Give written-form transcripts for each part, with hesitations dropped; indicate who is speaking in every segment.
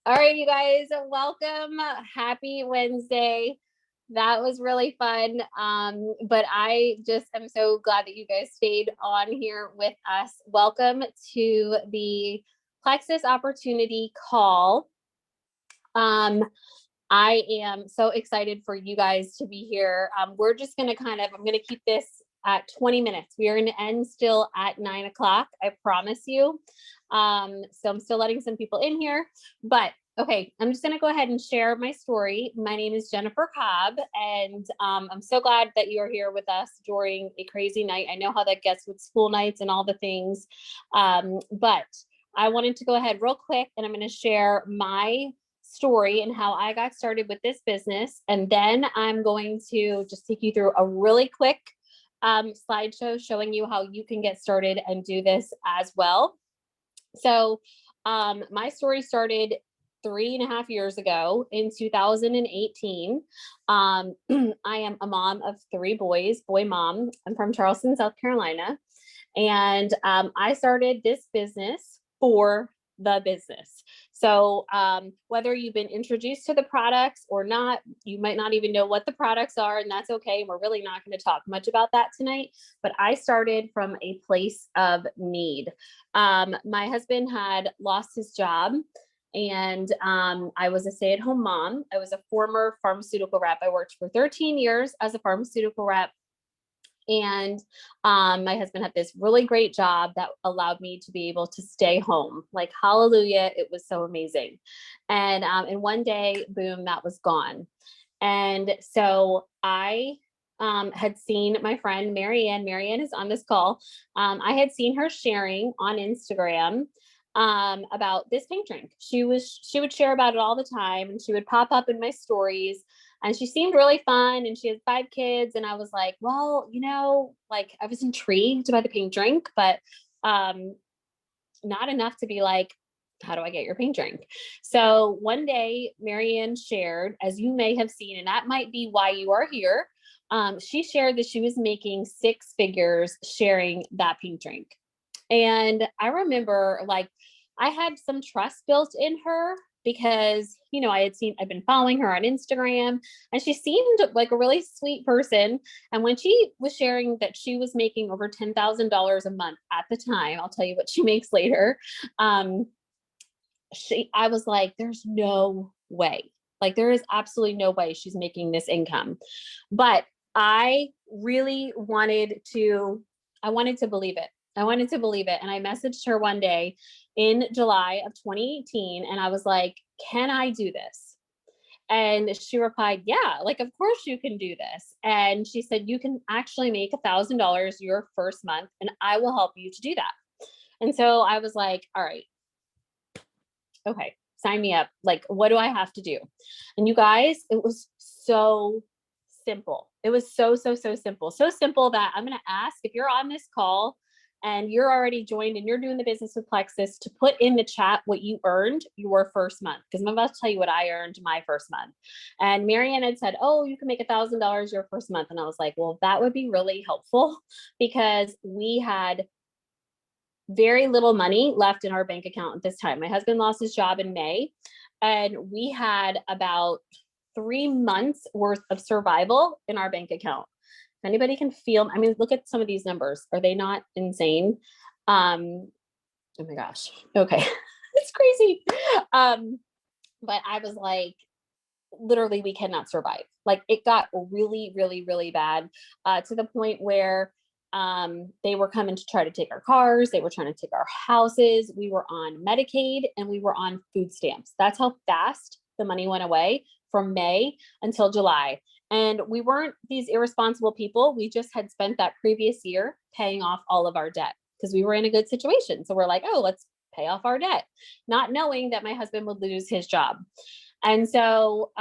Speaker 1: All right, you guys, welcome. Happy Wednesday. That was really fun. But I just am so glad that you guys stayed on here with us. Welcome to the Plexus Opportunity Call. I am so excited for you guys to be here. We're just going to I'm going to keep this at 20 minutes. We are going to end still at 9 o'clock. I promise you. So I'm still letting some people in here, but okay, I'm just going to go ahead and share my story. My name is Jennifer Cobb, and I'm so glad that you're here with us during a crazy night. I know how that gets with school nights and all the things, but I wanted to go ahead real quick, and I'm going to share my story and how I got started with this business. And then I'm going to just take you through a really quick slideshow showing you how you can get started and do this as well. So my story started 3.5 years ago in 2018. I am a mom of 3 boys, boy mom. I'm from Charleston, South Carolina. And I started this business for the business. So whether you've been introduced to the products or not, you might not even know what the products are, and that's okay. We're really not going to talk much about that tonight, but I started from a place of need. My husband had lost his job, and I was a stay-at-home mom. I was a former pharmaceutical rep. I worked for 13 years as a pharmaceutical rep. And my husband had this really great job that allowed me to be able to stay home. Like, hallelujah, it was so amazing. And one day, boom, that was gone. And so I had seen my friend Marianne. Marianne is on this call. I had seen her sharing on Instagram about this pink drink. She would share about it all the time, and she would pop up in my stories. And she seemed really fun, and she had 5 kids. And I was like, well, like, I was intrigued by the pink drink, but not enough to be like, how do I get your pink drink? So one day, Marianne shared, as you may have seen, and that might be why you are here. She shared that she was making 6 figures sharing that pink drink. And I remember, like, I had some trust built in her because, I'd been following her on Instagram, and she seemed like a really sweet person. And when she was sharing that she was making over $10,000 a month at the time, I'll tell you what she makes later. I was like, there's no way. Like, there is absolutely no way she's making this income. But I really wanted to believe it. I wanted to believe it. And I messaged her one day in July of 2018. And I was like, can I do this? And she replied, yeah, like, of course you can do this. And she said, you can actually make $1,000 your first month, and I will help you to do that. And so I was like, all right, okay, sign me up. Like, what do I have to do? And you guys, it was so simple. It was so simple. So simple that I'm going to ask, if you're on this call and you're already joined and you're doing the business with Plexus, to put in the chat what you earned your first month. Because I'm about to tell you what I earned my first month. And Marianne had said, oh, you can make $1,000 your first month. And I was like, well, that would be really helpful, because we had very little money left in our bank account at this time. My husband lost his job in May, and we had about 3 months worth of survival in our bank account. If anybody can feel, look at some of these numbers. Are they not insane? Oh my gosh. Okay. It's crazy. But I was like, literally, we cannot survive. Like, it got really, really, really bad, to the point where they were coming to try to take our cars. They were trying to take our houses. We were on Medicaid, and we were on food stamps. That's how fast the money went away from May until July. And we weren't these irresponsible people. We just had spent that previous year paying off all of our debt because we were in a good situation. So we're like, oh, let's pay off our debt, not knowing that my husband would lose his job. And so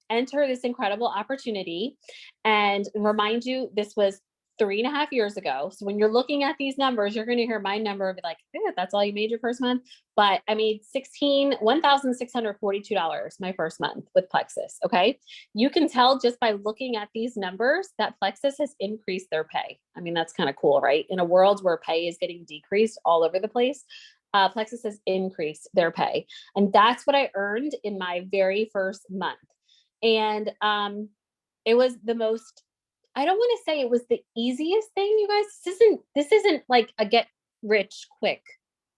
Speaker 1: enter this incredible opportunity. And remind you, this was 3.5 years ago. So when you're looking at these numbers, you're going to hear my number and be like, that's all you made your first month. But I made $1,642 my first month with Plexus. Okay. You can tell just by looking at these numbers that Plexus has increased their pay. I mean, that's kind of cool, right? In a world where pay is getting decreased all over the place. Plexus has increased their pay. And that's what I earned in my very first month. And it was the most, I don't want to say it was the easiest thing, you guys. This isn't like a get rich quick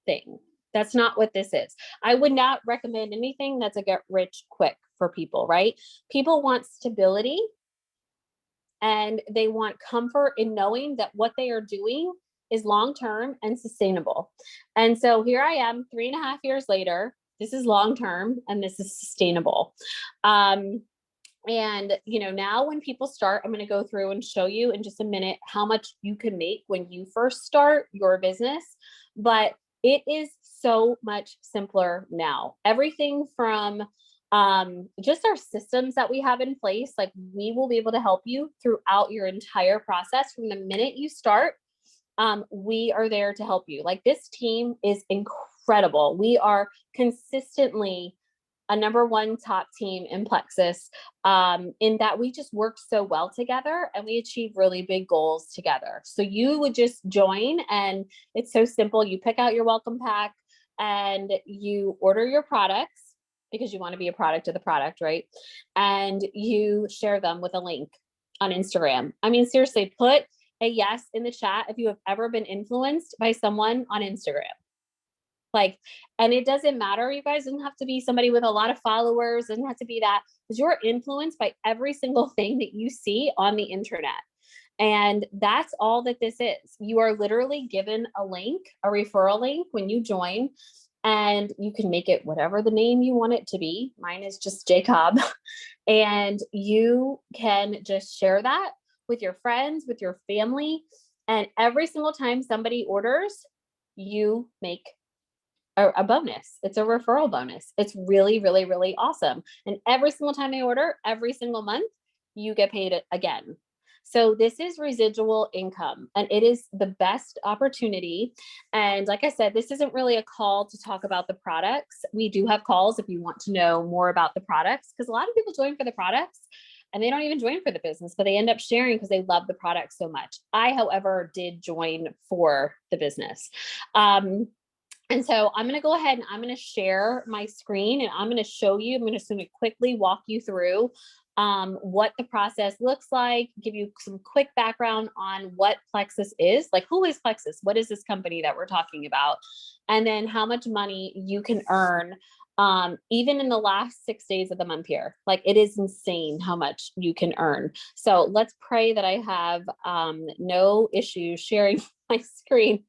Speaker 1: thing. That's not what this is. I would not recommend anything that's a get rich quick for people, right? People want stability and they want comfort in knowing that what they are doing is long-term and sustainable. And so here I am 3.5 years later. This is long-term and this is sustainable. And, now when people start, I'm going to go through and show you in just a minute how much you can make when you first start your business. But it is so much simpler now. Everything from just our systems that we have in place, like we will be able to help you throughout your entire process from the minute you start. We are there to help you. Like this team is incredible. We are consistently a number one top team in Plexus, in that we just work so well together and we achieve really big goals together. So you would just join and it's so simple. You pick out your welcome pack and you order your products because you want to be a product of the product, right? And you share them with a link on Instagram. I mean, seriously, put a yes in the chat if you have ever been influenced by someone on Instagram. And it doesn't matter, you guys. It doesn't have to be somebody with a lot of followers. It doesn't have to be that, because you're influenced by every single thing that you see on the internet. And that's all that this is. You are literally given a link, a referral link when you join, and you can make it whatever the name you want it to be. Mine is just Cobb. And you can just share that with your friends, with your family. And every single time somebody orders, you make a bonus. It's a referral bonus. It's really, really, really awesome. And every single time they order, every single month, you get paid again. So this is residual income and it is the best opportunity. And like I said, this isn't really a call to talk about the products. We do have calls if you want to know more about the products, because a lot of people join for the products and they don't even join for the business, but they end up sharing because they love the product so much. I, however, did join for the business. And so I'm going to go ahead and I'm going to share my screen and I'm going to show you, I'm just going to quickly walk you through what the process looks like, give you some quick background on what Plexus is. Like, who is Plexus? What is this company that we're talking about? And then how much money you can earn even in the last 6 days of the month here. Like, it is insane how much you can earn. So let's pray that I have no issues sharing my screen.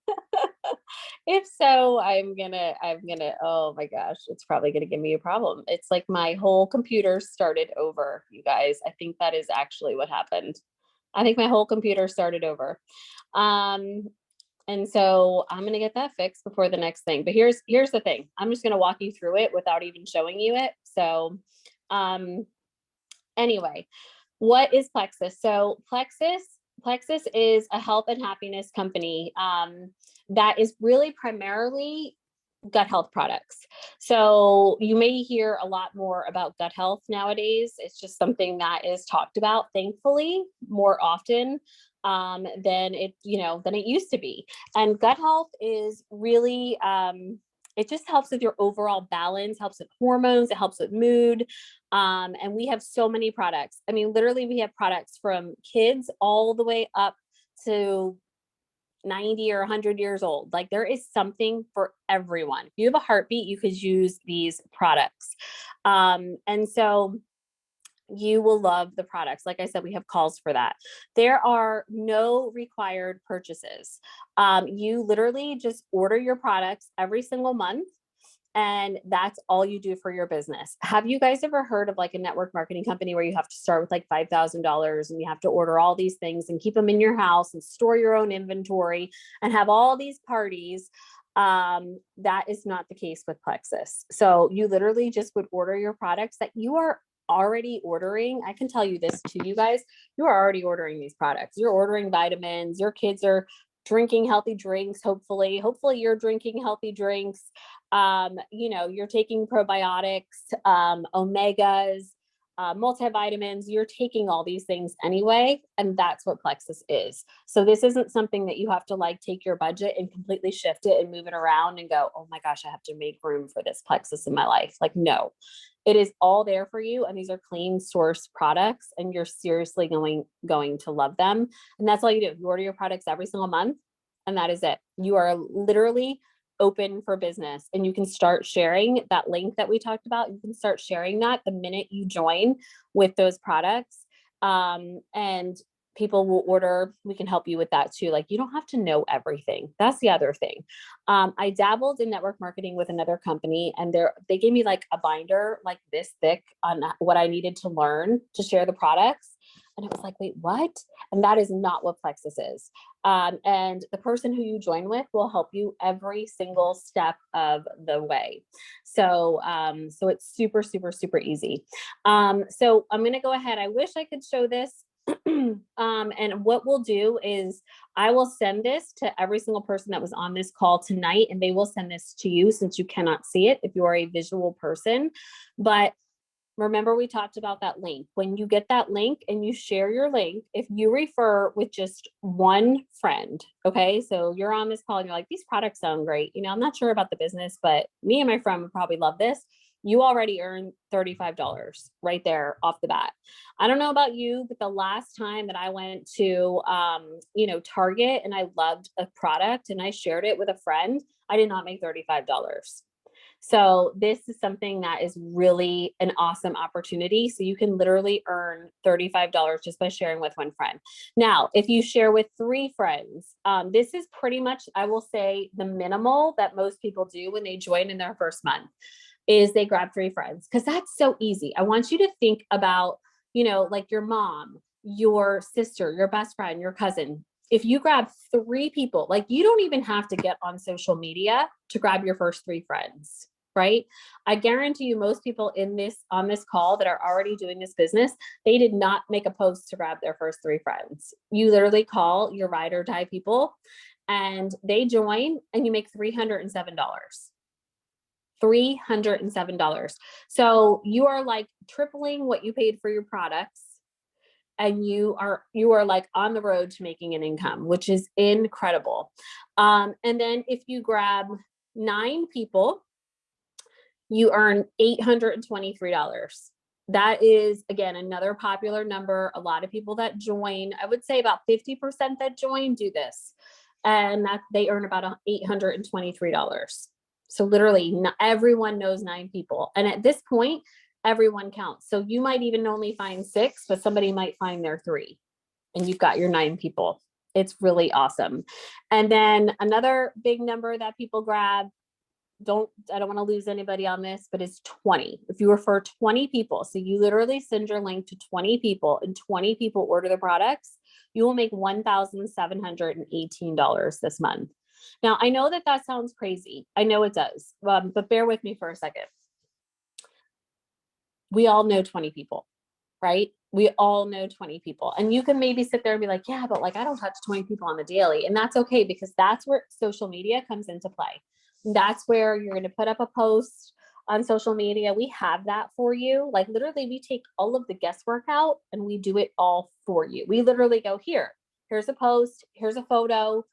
Speaker 1: If so, I'm gonna, oh my gosh, it's probably gonna give me a problem. It's like my whole computer started over, you guys. I think that is actually what happened. I think my whole computer started over. And so I'm going to get that fixed before the next thing. But here's the thing. I'm just going to walk you through it without even showing you it. So anyway, what is Plexus? So Plexus is a health and happiness company that is really primarily gut health products. So you may hear a lot more about gut health nowadays. It's just something that is talked about, thankfully, more often than it used to be. And gut health is really, it just helps with your overall balance, helps with hormones, it helps with mood. And we have so many products. I mean, literally we have products from kids all the way up to 90 or 100 years old. Like, there is something for everyone. If you have a heartbeat, you could use these products. And so you will love the products. Like I said, we have calls for that. There are no required purchases. You literally just order your products every single month, and that's all you do for your business. Have you guys ever heard of like a network marketing company where you have to start with like $5,000 and you have to order all these things and keep them in your house and store your own inventory and have all these parties? That is not the case with Plexus. So you literally just would order your products that you are already ordering. I can tell you this too, you guys, you are already ordering these products. You're ordering vitamins. Your kids are drinking healthy drinks. Hopefully you're drinking healthy drinks. You're taking probiotics, omegas, multivitamins, you're taking all these things anyway. And that's what Plexus is. So this isn't something that you have to like take your budget and completely shift it and move it around and go, oh my gosh, I have to make room for this Plexus in my life. Like, no, it is all there for you. And these are clean source products and you're seriously going to love them. And that's all you do. You order your products every single month and that is it. You are literally open for business and you can start sharing that link that we talked about. You can start sharing that the minute you join with those products. And people will order. We can help you with that too. Like, you don't have to know everything. That's the other thing. I dabbled in network marketing with another company and they gave me like a binder like this thick on what I needed to learn to share the products. And it was like, wait, what? And that is not what Plexus is. And the person who you join with will help you every single step of the way. So, so it's super, super, super easy. So I'm going to go ahead. I wish I could show this. And what we'll do is I will send this to every single person that was on this call tonight, and they will send this to you since you cannot see it if you are a visual person. But remember, we talked about that link. When you get that link and you share your link, if you refer with just one friend, okay, so you're on this call and you're like, these products sound great. You know, I'm not sure about the business, but me and my friend would probably love this. You already earned $35 right there off the bat. I don't know about you, but the last time that I went to, Target and I loved a product and I shared it with a friend, I did not make $35. So this is something that is really an awesome opportunity. So you can literally earn $35 just by sharing with one friend. Now, if you share with 3 friends, this is pretty much, I will say, the minimal that most people do when they join in their first month is they grab 3 friends, because that's so easy. I want you to think about, like your mom, your sister, your best friend, your cousin. If you grab 3 people, like, you don't even have to get on social media to grab your first 3 friends. Right? I guarantee you most people on this call that are already doing this business, they did not make a post to grab their first 3 friends. You literally call your ride or die people and they join and you make $307. $307. So you are like tripling what you paid for your products. And you are like on the road to making an income, which is incredible. And then if you grab 9 people, you earn $823. That is, again, another popular number. A lot of people that join, I would say about 50% that join do this, and that they earn about $823. So literally not everyone knows 9 people. And at this point, everyone counts. So you might even only find 6, but somebody might find their 3 and you've got your 9 people. It's really awesome. And then another big number that people grab, I don't want to lose anybody on this, but it's 20. If you refer 20 people, so you literally send your link to 20 people and 20 people order the products, you will make $1,718 this month. Now, I know that sounds crazy. I know it does, but bear with me for a second. We all know 20 people, right? We all know 20 people. And you can maybe sit there and be like, yeah, but like, I don't touch 20 people on the daily. And that's okay, because that's where social media comes into play. That's where you're going to put up a post on social media. We have that for you. Like, literally, we take all of the guesswork out and we do it all for you. We literally go, here's a post, here's a photo,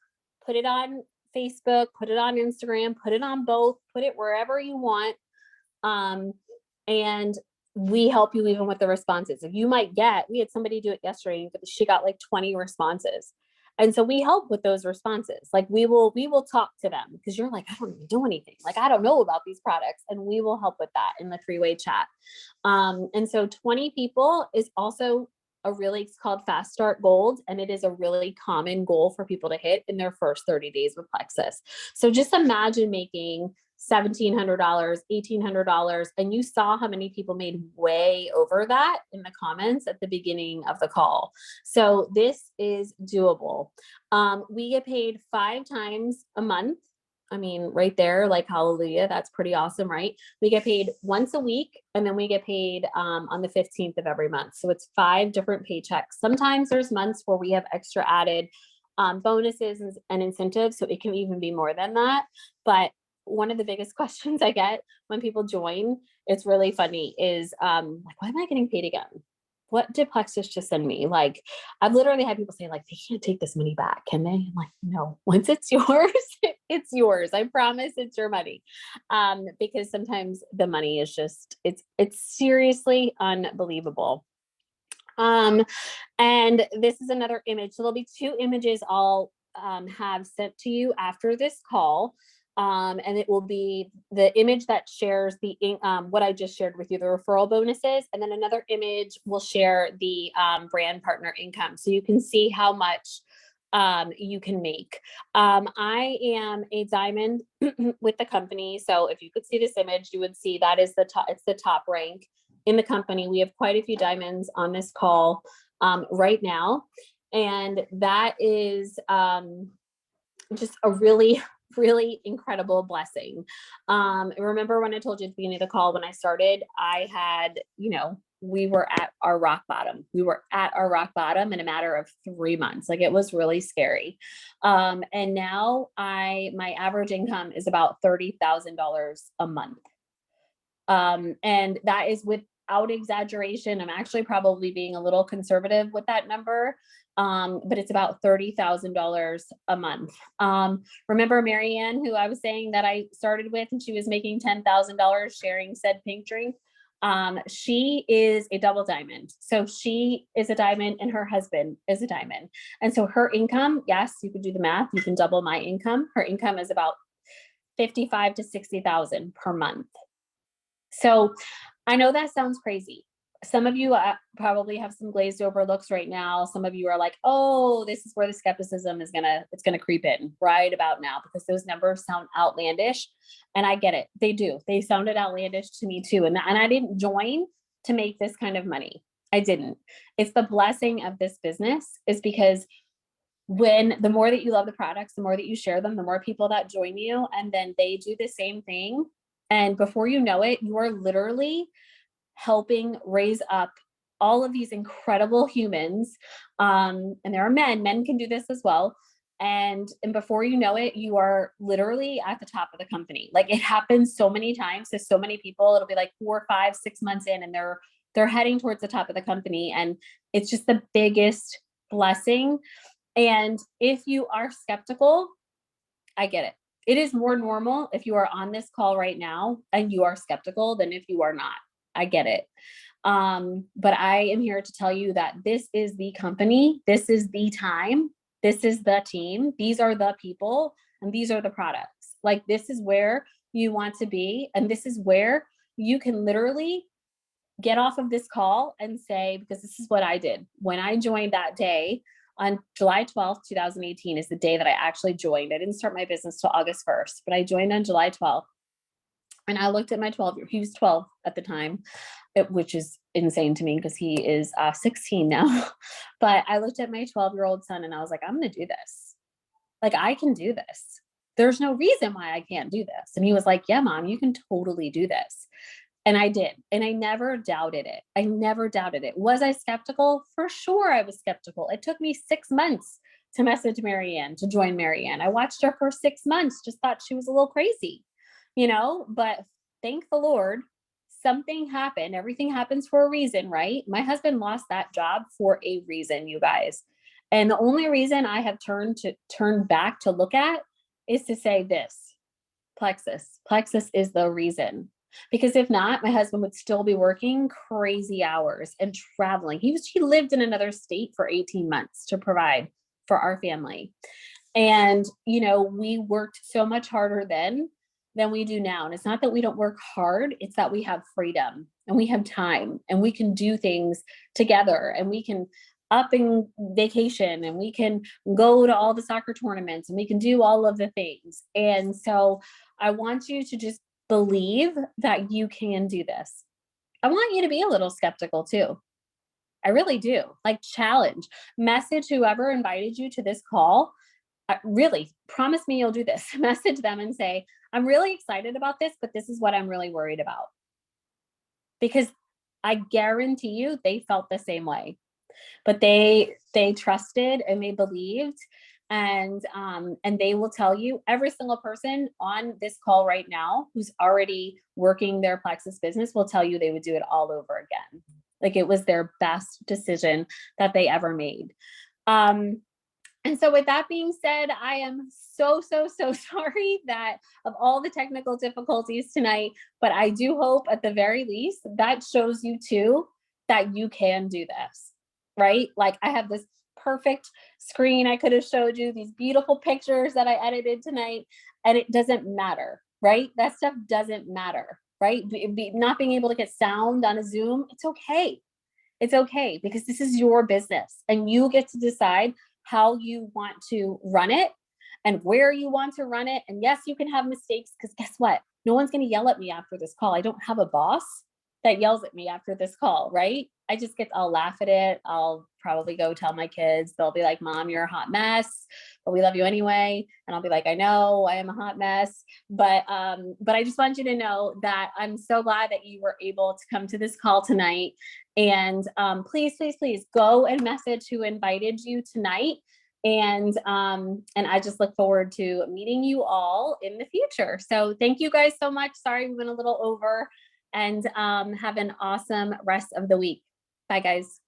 Speaker 1: put it on Facebook, put it on Instagram, put it on both, put it wherever you want. And we help you even with the responses. If you might we had somebody do it yesterday, she got like 20 responses. And so we help with those responses. Like, we will talk to them, because you're like, I don't even do anything. Like, I don't know about these products. And we will help with that in the 3-way chat. And so 20 people is also it's called Fast Start Gold. And it is a really common goal for people to hit in their first 30 days with Plexus. So just imagine making $1,700, $1,800. And you saw how many people made way over that in the comments at the beginning of the call. So this is doable. We get paid 5 times a month. I mean, right there, like, hallelujah, that's pretty awesome, right? We get paid once a week, and then we get paid on the 15th of every month. So it's 5 different paychecks. Sometimes there's months where we have extra added bonuses and incentives. So it can even be more than that. But one of the biggest questions I get when people join, it's really funny, is like, why am I getting paid again? What did Plexus just send me? Like, I've literally had people say, like, they can't take this money back, can they? I'm like, no, once it's yours, it's yours. I promise it's your money. Because sometimes the money is just, it's seriously unbelievable. And this is another image. So there'll be 2 images I'll have sent to you after this call. And it will be the image that shares the what I just shared with you, the referral bonuses, and then another image will share the brand partner income, so you can see how much you can make. I am a diamond with the company, so if you could see this image, you would see that is the top. It's the top rank in the company. We have quite a few diamonds on this call right now, and that is just a really incredible blessing. Remember when I told you at the beginning of the call, when I started, I had, we were at our rock bottom. We were at our rock bottom in a matter of 3 months. Like, it was really scary. And now my average income is about $30,000 a month. And that is without exaggeration. I'm actually probably being a little conservative with that number. But it's about $30,000 a month. Remember Marianne, who I was saying that I started with, and she was making $10,000 sharing said pink drink. She is a double diamond. So she is a diamond and her husband is a diamond. And so her income, yes, you could do the math. You can double my income. Her income is about 55 to 60,000 per month. So I know that sounds crazy. Some of you probably have some glazed over looks right now. Some of you are like, oh, this is where the skepticism is it's gonna creep in right about now, because those numbers sound outlandish. And I get it. They do. They sounded outlandish to me too. And I didn't join to make this kind of money. I didn't. It's the blessing of this business, is because when the more that you love the products, the more that you share them, the more people that join you, and then they do the same thing. And before you know it, you are literally helping raise up all of these incredible humans. And there are men can do this as well. And before you know it, you are literally at the top of the company. Like, it happens so many times to so many people. It'll be like 4, 5, 6 months in, and they're heading towards the top of the company. And it's just the biggest blessing. And if you are skeptical, I get it. It is more normal if you are on this call right now and you are skeptical than if you are not. I get it. But I am here to tell you that this is the company. This is the time. This is the team. These are the people, and these are the products. Like, this is where you want to be. And this is where you can literally get off of this call and say, because this is what I did when I joined that day. On July 12th, 2018 is the day that I actually joined. I didn't start my business till August 1st, but I joined on July 12th. And I looked at my 12-year, he was 12 at the time, which is insane to me because he is 16 now. But I looked at my 12-year-old son and I was like, I'm going to do this. Like, I can do this. There's no reason why I can't do this. And he was like, yeah, Mom, you can totally do this. And I did. And I never doubted it. I never doubted it. Was I skeptical? For sure, I was skeptical. It took me 6 months to message Marianne, to join Marianne. I watched her for 6 months, just thought she was a little crazy, but thank the Lord, something happened. Everything happens for a reason, right? My husband lost that job for a reason, you guys. And the only reason I have turned back to look at is to say this: Plexus is the reason. Because if not, my husband would still be working crazy hours and traveling. He lived in another state for 18 months to provide for our family. And, we worked so much harder then than we do now. And it's not that we don't work hard. It's that we have freedom and we have time and we can do things together, and we can up and vacation, and we can go to all the soccer tournaments, and we can do all of the things. And so I want you to just believe that you can do this. I want you to be a little skeptical too. I really do. Like, challenge, message whoever invited you to this call. Really promise me you'll do this. Message them and say, I'm really excited about this, but this is what I'm really worried about. Because I guarantee you they felt the same way, but they trusted and they believed. and they will tell you, every single person on this call right now who's already working their Plexus business will tell you they would do it all over again. Like it was their best decision that they ever made. And so with that being said, I am so sorry that of all the technical difficulties tonight, but I do hope at the very least that shows you too that you can do this, right? Like I have this perfect screen I could have showed you, these beautiful pictures that I edited tonight, and it doesn't matter, right? That stuff doesn't matter, right? Not being able to get sound on a Zoom, it's okay. It's okay because this is your business and you get to decide how you want to run it and where you want to run it. And yes, you can have mistakes because guess what? No one's going to yell at me after this call. I don't have a boss that yells at me after this call, right? I'll laugh at it. I'll probably go tell my kids. They'll be like, Mom, you're a hot mess, but we love you anyway. And I'll be like, I know I am a hot mess, but I just want you to know that I'm so glad that you were able to come to this call tonight. And please go and message who invited you tonight. And I just look forward to meeting you all in the future. So thank you guys so much. Sorry, we went a little over, and have an awesome rest of the week. Bye guys.